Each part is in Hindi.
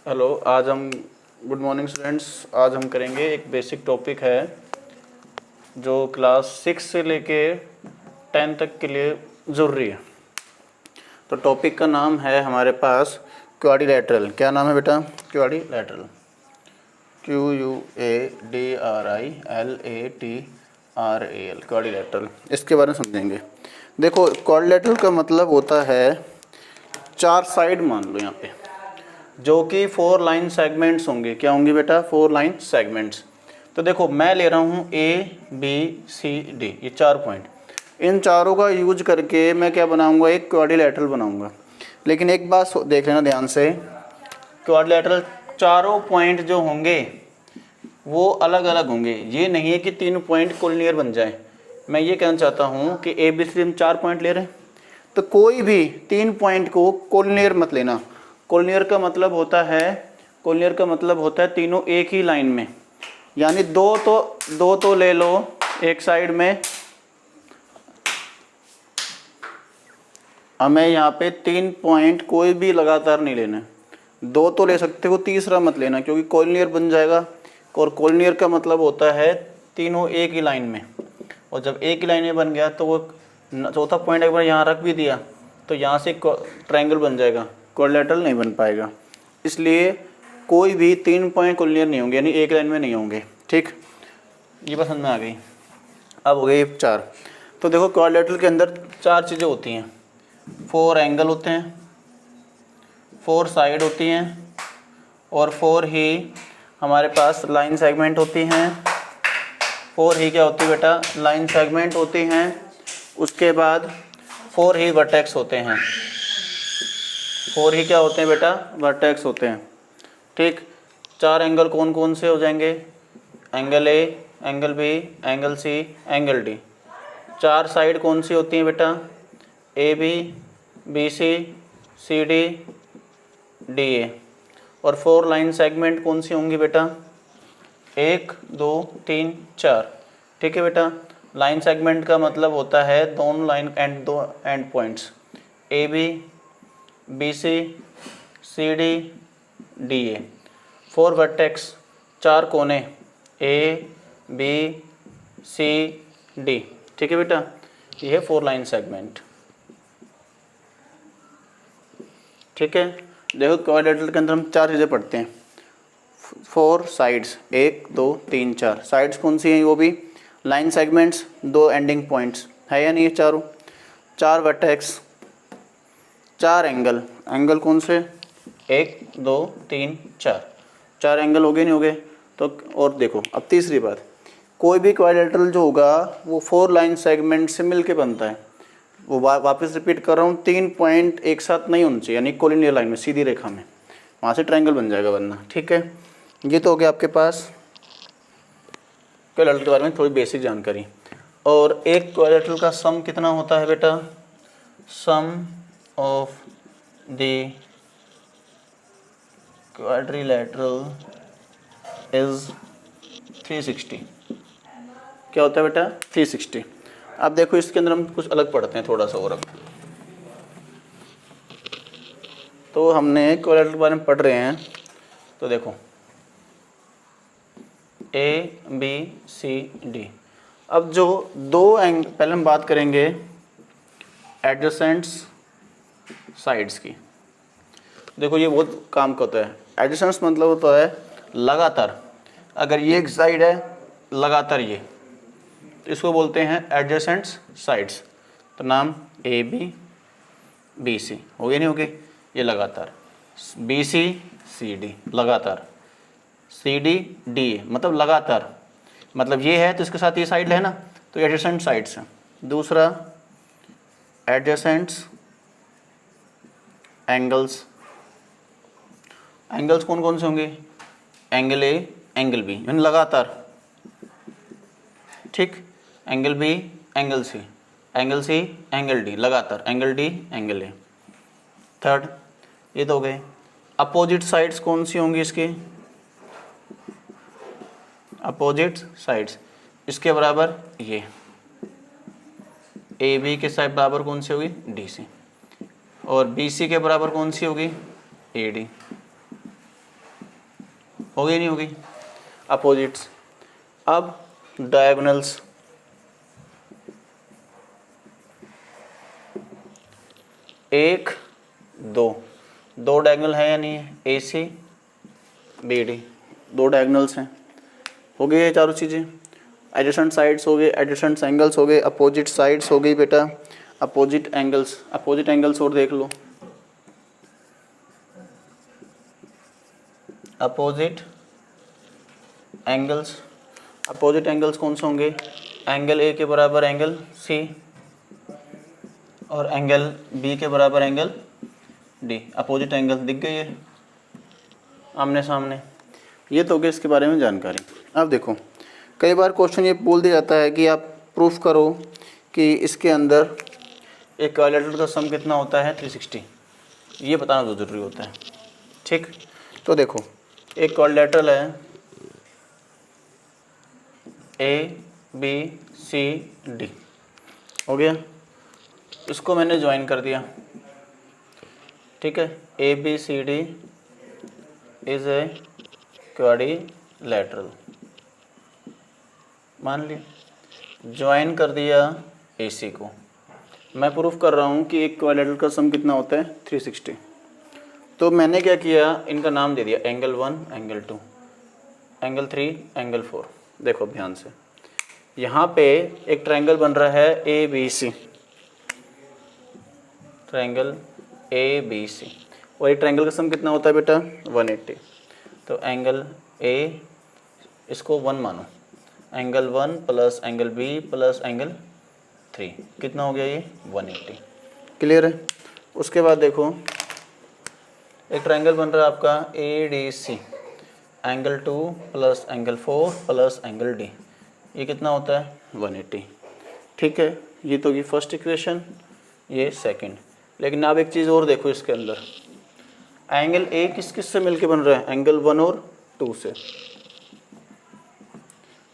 हेलो, आज हम गुड मॉर्निंग स्टूडेंट्स। आज हम करेंगे एक बेसिक टॉपिक है जो क्लास 6 से लेके 10 तक के लिए ज़रूरी है। तो टॉपिक का नाम है हमारे पास क्वाड्रिलैटरल। क्या नाम है बेटा? क्वाड्रिलैटरल। QUADRILATRAL, quadrilateral. इसके बारे में समझेंगे। देखो, क्वाड्रिलैटरल का मतलब होता है चार साइड मान लो यहाँ पे, जो कि 4 लाइन सेगमेंट्स होंगे। क्या होंगे बेटा? 4 लाइन सेगमेंट्स। तो देखो, मैं ले रहा हूँ ABCD, ये 4 पॉइंट। इन चारों का यूज करके मैं क्या बनाऊंगा? एक क्वाड्रिलैटरल बनाऊंगा। लेकिन एक बात देख लेना ध्यान से, क्वाड्रिलैटरल चारों पॉइंट जो होंगे वो अलग अलग होंगे। ये नहीं है कि 3 पॉइंट कोलिनियर बन जाए। मैं ये कहना चाहता हूँ कि ABC हम 4 पॉइंट ले रहे हैं, तो कोई भी 3 पॉइंट को कोलिनियर मत लेना। कोलिनियर का मतलब होता है तीनों एक ही लाइन में, यानी दो तो ले लो एक साइड में। हमें यहाँ पे 3 पॉइंट कोई भी लगातार नहीं लेना। 2 तो ले सकते हो, तीसरा मत लेना, क्योंकि कोलिनियर बन जाएगा। और कोलिनियर का मतलब होता है तीनों एक ही लाइन में। और जब एक ही लाइन में बन गया तो वो चौथा पॉइंट एक बार यहाँ रख भी दिया तो यहाँ से ट्रायंगल बन जाएगा, क्वाड्रिलैटरल नहीं बन पाएगा। इसलिए कोई भी 3 पॉइंट कोलिनियर नहीं होंगे, यानी एक लाइन में नहीं होंगे। ठीक, ये बात समझ में आ गई। अब हो गई 4। तो देखो, क्वाड्रिलैटरल के अंदर 4 चीज़ें होती हैं। 4 एंगल होते हैं, 4 साइड होती हैं, और 4 ही हमारे पास लाइन सेगमेंट होती हैं। 4 ही क्या होती है बेटा? लाइन सेगमेंट होती हैं। उसके बाद 4 ही वर्टेक्स होते हैं। 4 ही क्या होते हैं बेटा? वर्टेक्स होते हैं। ठीक, 4 एंगल कौन कौन से हो जाएंगे? Angle A, angle B, angle C, angle D। 4 side कौन सी होती हैं बेटा? AB, BC, CD, DA। और 4 लाइन सेगमेंट कौन सी होंगी बेटा? 1 2 3 4। ठीक है बेटा। लाइन सेगमेंट का मतलब होता है दोनों लाइन एंड दो and points AB, BC, CD, DA। 4 vertex, 4 कोने A, B, C, D। ठीक है बेटा, ये है 4 लाइन सेगमेंट। ठीक है, देखो क्वाड्रिलैटरल के अंदर हम 4 चीज़ें पढ़ते हैं। 4 साइड्स, 1 2 3 4। साइड्स कौन सी हैं? वो भी लाइन सेगमेंट्स, 2 एंडिंग पॉइंट्स है या नहीं? ये चारों। 4 वर्टेक्स, 4 एंगल। एंगल कौन से? 1 2 3 4। 4 एंगल हो गए, नहीं हो गए? तो और देखो, अब तीसरी बात, कोई भी क्वाड्रिलैटरल जो होगा वो 4 लाइन सेगमेंट से मिलके बनता है। वो वापस रिपीट कर रहा हूँ, 3 पॉइंट एक साथ नहीं होने चाहिए, यानी कोलिनियर लाइन में, सीधी रेखा में, वहाँ से ट्रायंगल बन जाएगा वरना। ठीक है, ये तो हो गया आपके पास क्वाड्रिलैटरल के बारे में थोड़ी बेसिक जानकारी। और एक क्वाड्रिलैटरल का सम कितना होता है बेटा? सम ऑफ द क्वाड्रिलैटरल इज 360। क्या होता है बेटा? 360। अब देखो, इसके अंदर हम कुछ अलग पढ़ते हैं थोड़ा सा और। अब तो हमने क्वाड्रिलैटरल के बारे में पढ़ रहे हैं, तो देखो ABCD। अब जो पहले हम बात करेंगे एडजेसेंट्स साइड्स की। देखो, ये बहुत काम का होता है। एडजेसेंट्स मतलब होता है लगातार। अगर ये एक साइड है लगातार ये, तो इसको बोलते हैं एडजेसेंट्स साइड्स। तो नाम ABBC हो गया, नहीं हो गया? ये लगातार। BCCD लगातार। CDDA मतलब लगातार, मतलब ये है तो इसके साथ ये साइड है ना, तो एडजेसेंट साइड्स हैं। दूसरा, एडजेसेंट्स एंगल्स। एंगल्स कौन कौन से होंगे? एंगल A, एंगल B, यानी लगातार। ठीक, angle B, angle C, angle C, angle D, लगातार। Angle D, angle A। Third, ये तो हो गए। अपोजिट साइड्स कौन सी होंगी इसकी? अपोजिट साइड्स इसके बराबर ये AB के साइड बराबर कौन सी होगी? DC। और BC के बराबर कौन सी होगी? AD। हो गई नहीं हो गई? अपोजिट्स। अब डायगोनल्स, एक दो डायगोनल है या नहीं है? ए सी बी डी, दो डायगोनल्स हैं। हो गई ये चारों चीज़ें। एडजेसेंट साइड्स हो गए, एडजेसेंट एंगल्स हो गए, अपोजिट साइड्स हो गई बेटा, अपोजिट एंगल्स और देख लो। अपोजिट एंगल्स कौन से होंगे? एंगल ए के बराबर एंगल सी और एंगल बी के बराबर एंगल डी। अपोजिट एंगल दिख गई है आमने सामने। ये तो हो गया इसके बारे में जानकारी। अब देखो, कई बार क्वेश्चन ये बोल दिया जाता है कि आप प्रूफ करो कि इसके अंदर एक क्वाड्रिलेटरल का सम कितना होता है? 360। ये बताना तो ज़रूरी होता है। ठीक, तो देखो एक क्वाड्रिलेटरल है ए बी सी डी, हो गया। इसको मैंने ज्वाइन कर दिया, ठीक है। A B C D is a quadrilateral, मान लिया। ज्वाइन कर दिया ए सी को। मैं प्रूफ कर रहा हूँ कि एक क्वाड्रिलेटरल का सम कितना होता है? 360। तो मैंने क्या किया, इनका नाम दे दिया एंगल 1, एंगल 2, एंगल 3, एंगल 4। देखो ध्यान से, यहाँ पे एक ट्रायंगल बन रहा है A B C, triangle A B C, और एक ट्रायंगल का सम कितना होता है बेटा? 180। तो एंगल ए, इसको 1 मानो, angle 1 plus angle B plus angle 3, कितना हो गया ये? 180। क्लियर है? उसके बाद देखो एक ट्रायंगल बन रहा है आपका A D C, angle 2 plus angle 4 plus angle D, ये कितना होता है? 180। ठीक है, ये तो की फर्स्ट इक्वेशन, ये सेकंड। लेकिन अब एक चीज़ और देखो इसके अंदर, एंगल ए किस किस से मिलके बन रहा है? एंगल 1 और 2 से।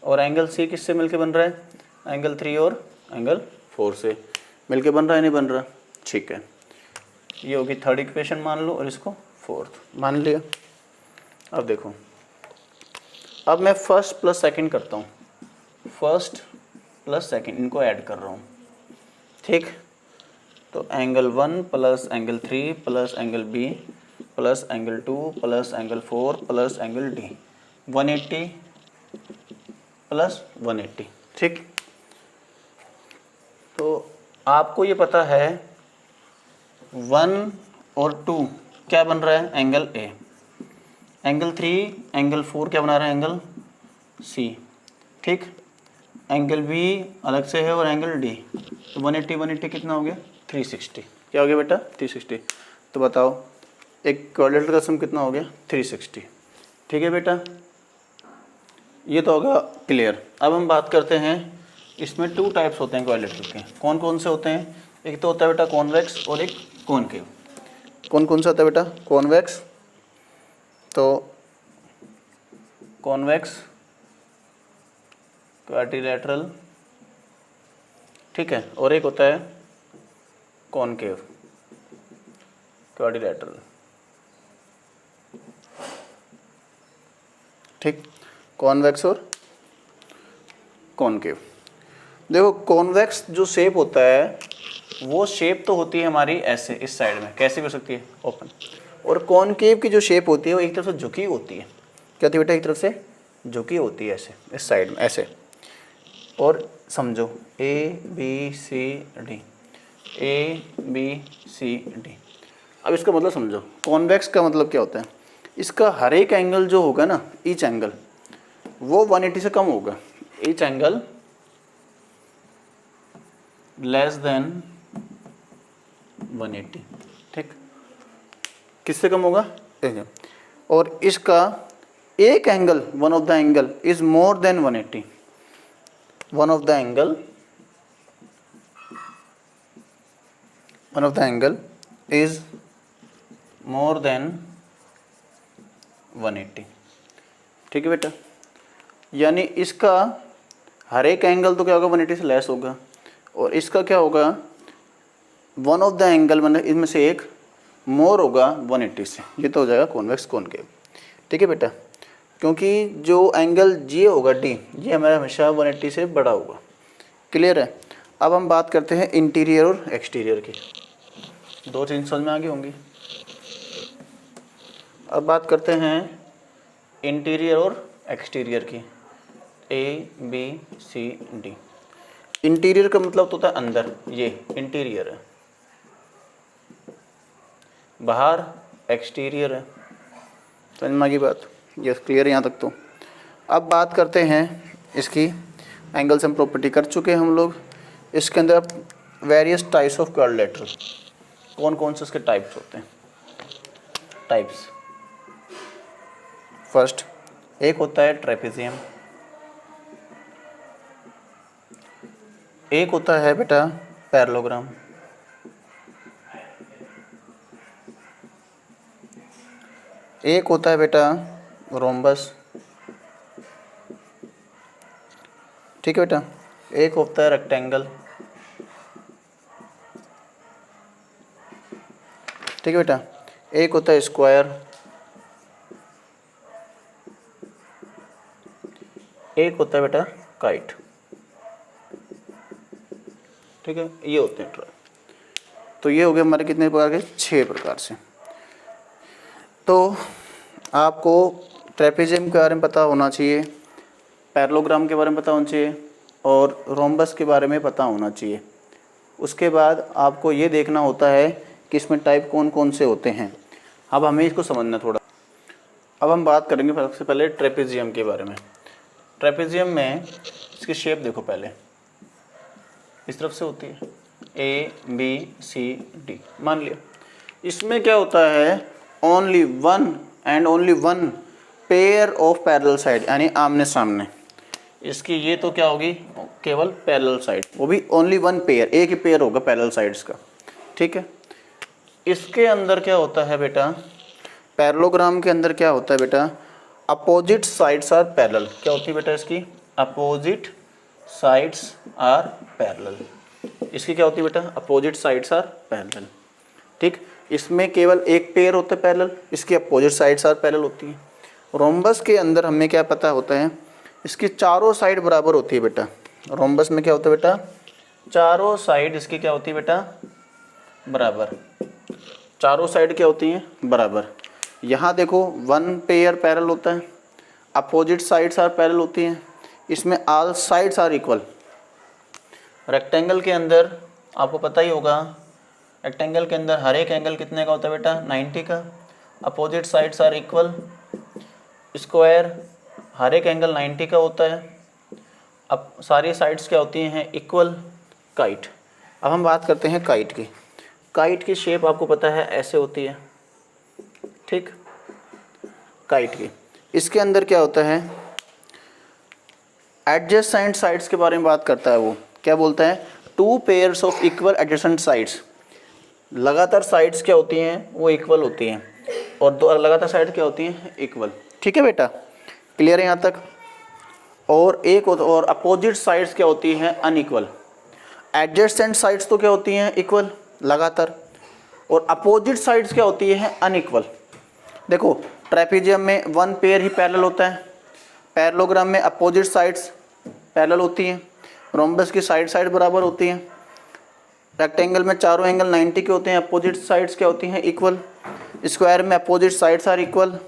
और एंगल सी किस से मिलके बन रहा है? एंगल 3 और एंगल 4 से मिलके बन रहा है, नहीं बन रहा? ठीक है, ये होगी थर्ड इक्वेशन मान लो, और इसको फोर्थ मान लिया। अब देखो, अब मैं फर्स्ट प्लस सेकंड करता हूँ, फर्स्ट प्लस सेकंड इनको ऐड कर रहा हूँ, ठीक। तो angle 1 plus angle 3 plus angle B plus angle 2 plus angle 4 plus angle D, 180 plus 180, ठीक। तो आपको ये पता है 1 और 2 क्या बन रहा है? Angle A. एंगल 3 एंगल 4 क्या बना रहा है? एंगल सी, ठीक। एंगल बी अलग से है और एंगल डी, तो 180 कितना हो गया? 360। क्या हो गया बेटा? 360। तो बताओ एक क्वाड्रिलेटरल का सम कितना हो गया? 360। ठीक है बेटा, ये तो होगा क्लियर। अब हम बात करते हैं, इसमें 2 टाइप्स होते हैं क्वाड्रिलेटरल के। कौन कौन से होते हैं? एक तो होता है बेटा कॉन्वेक्स और एक कॉनकेव। कौन कौन सा होता है बेटा? कॉन्वेक्स, तो कॉन्वेक्स क्वाड्रिलेटरल, ठीक है, और एक होता है कॉनकेव क्वाड्रिलेटरल, ठीक। कॉन्वेक्स और कॉनकेव। देखो कॉन्वेक्स जो शेप होता है वो शेप तो होती है हमारी ऐसे, इस साइड में कैसे भी हो सकती है, ओपन। और कॉनकेव की जो शेप होती है वो एक तरफ से झुकी होती है। क्या होती है बेटा? एक तरफ से झुकी होती है ऐसे, इस साइड में ऐसे। और समझो A B C D, A B C D. अब इसका मतलब समझो, कॉन्वेक्स का मतलब क्या होता है? इसका हर एक एंगल जो होगा ना, ईच एंगल वो 180 से कम होगा। ईच एंगल लेस देन 180, ठीक। किससे कम होगा? और इसका एक angle, one of the angle is more than 180, one of the angle is more than 180, ठीक है बेटा। यानी इसका हर एक एंगल तो क्या होगा? 180 से लेस होगा, और इसका क्या होगा? वन ऑफ द एंगल मतलब इनमें से एक मोर होगा 180 से। ये तो हो जाएगा कॉन्वेक्स कॉनकेव, ठीक है बेटा। क्योंकि जो एंगल जी होगा डी, ये हमारा हमेशा 180 से बड़ा होगा। क्लियर है। अब हम बात करते हैं इंटीरियर और एक्सटीरियर की। दो चीज़ समझ में आ गई होंगी। अब बात करते हैं इंटीरियर और एक्सटीरियर की। A B C D. Interior का मतलब तो होता है अंदर, ये इंटीरियर है। बाहर एक्सटीरियर है। समझ में आ गई बात? ये क्लियर है यहाँ तक तो। अब बात करते हैं इसकी एंगल्स एंड प्रॉपर्टी कर चुके हैं हम लोग। इसके अंदर वेरियस टाइप्स ऑफ क्वाड्रिलेटरल, कौन कौन से इसके टाइप्स होते हैं? टाइप्स, फर्स्ट एक होता है ट्रेपेजियम, एक होता है बेटा पैरेललोग्राम, एक होता है बेटा रोम्बस, ठीक है बेटा, एक होता है रेक्टेंगल, ठीक है बेटा, एक होता है स्क्वायर, एक होता है बेटा काइट, ठीक है। ये होते हैं ट्राई। तो ये हो गए हमारे कितने प्रकार के? 6 प्रकार से। तो आपको ट्रेपेजियम के बारे में पता होना चाहिए, पैरेललोग्राम के बारे में पता होना चाहिए और रोम्बस के बारे में पता होना चाहिए। उसके बाद आपको ये देखना होता है कि इसमें टाइप कौन कौन से होते हैं। अब हमें इसको समझना थोड़ा। अब हम बात करेंगे सबसे पहले ट्रेपेजियम के बारे में। ट्रेपेजियम में इसकी शेप देखो, पहले इस तरफ से होती है ए बी सी डी, मान लिया। इसमें क्या होता है? Only one and only one pair of parallel side, यानी आमने सामने। इसकी ये तो क्या होगी? केवल पैरेलल साइड, वो भी ओनली वन पेयर, एक ही पेयर होगा पैरेलल साइड्स का, ठीक है। इसके अंदर क्या होता है बेटा? पैरेललोग्राम के अंदर क्या होता है बेटा? Opposite sides are parallel. क्या होती है बेटा इसकी? Opposite sides are parallel. इसकी क्या होती है बेटा? अपोजिट साइड्स आर पैरेलल, ठीक। इसमें केवल एक पेयर होता है पैरेलल, इसकी अपोजिट साइड्स आर पैरेलल होती है। रोम्बस के अंदर हमें क्या पता होता है? इसकी चारों साइड बराबर होती है बेटा। रोम्बस में क्या होता है बेटा? चारों साइड इसकी क्या होती है बेटा? बराबर। चारों साइड क्या होती हैं? बराबर। यहाँ देखो वन पेयर पैरेलल होता है, अपोजिट साइड्स आर पैरेलल होती हैं, इसमें all sides are equal. Rectangle के अंदर आपको पता ही होगा, रेक्टेंगल के अंदर हर एक एंगल कितने का होता है बेटा? 90 का। Opposite sides are equal. Square हर एक एंगल 90 का होता है। अब सारी साइड्स क्या होती हैं? इक्वल। काइट। अब हम बात करते हैं काइट की। काइट की शेप आपको पता है ऐसे होती है, ठीक। काइट की इसके अंदर क्या होता है? एडजेसेंट साइड्स के बारे में बात करता है। वो क्या बोलता है? 2 pairs of equal adjacent sides. लगातार साइड्स क्या होती हैं? वो इक्वल होती हैं, और दो लगातार साइड क्या होती हैं? इक्वल, ठीक है बेटा। क्लियर है यहाँ तक? और एक और अपोजिट साइड्स क्या होती हैं? अनइक्वल। एडजेसेंट साइड्स तो क्या होती हैं? इक्वल, लगातार, और अपोजिट साइड्स क्या होती हैं? अनइक्वल। देखो ट्रेपेजियम में वन पेयर ही पैरेलल होता है, पैरेललोग्राम में अपोजिट साइड्स पैरेलल होती हैं, रोम्बस की साइड बराबर होती हैं, रेक्टेंगल में चारों एंगल 90 के होते हैं, अपोजिट साइड्स क्या होती हैं? इक्वल। स्क्वायर में opposite sides are equal.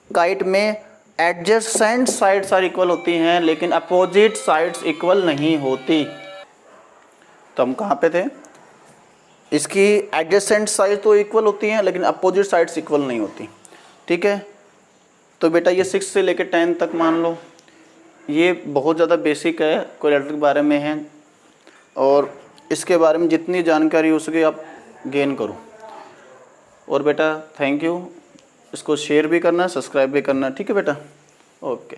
Kite में एडजेसेंट साइड्स आर इक्वल होती हैं, लेकिन अपोजिट साइड्स इक्वल नहीं होती। तो हम कहाँ पे थे? इसकी एडजेसेंट साइड तो इक्वल होती हैं, लेकिन अपोजिट साइड्स इक्वल नहीं होती, ठीक है। तो बेटा ये 6 से लेकर 10 तक मान लो, ये बहुत ज़्यादा बेसिक है, क्वाड्रिलेटरल के बारे में है, और इसके बारे में जितनी जानकारी हो सके आप गेन करो। और बेटा थैंक यू, इसको शेयर भी करना, सब्सक्राइब भी करना, ठीक है बेटा। ओके।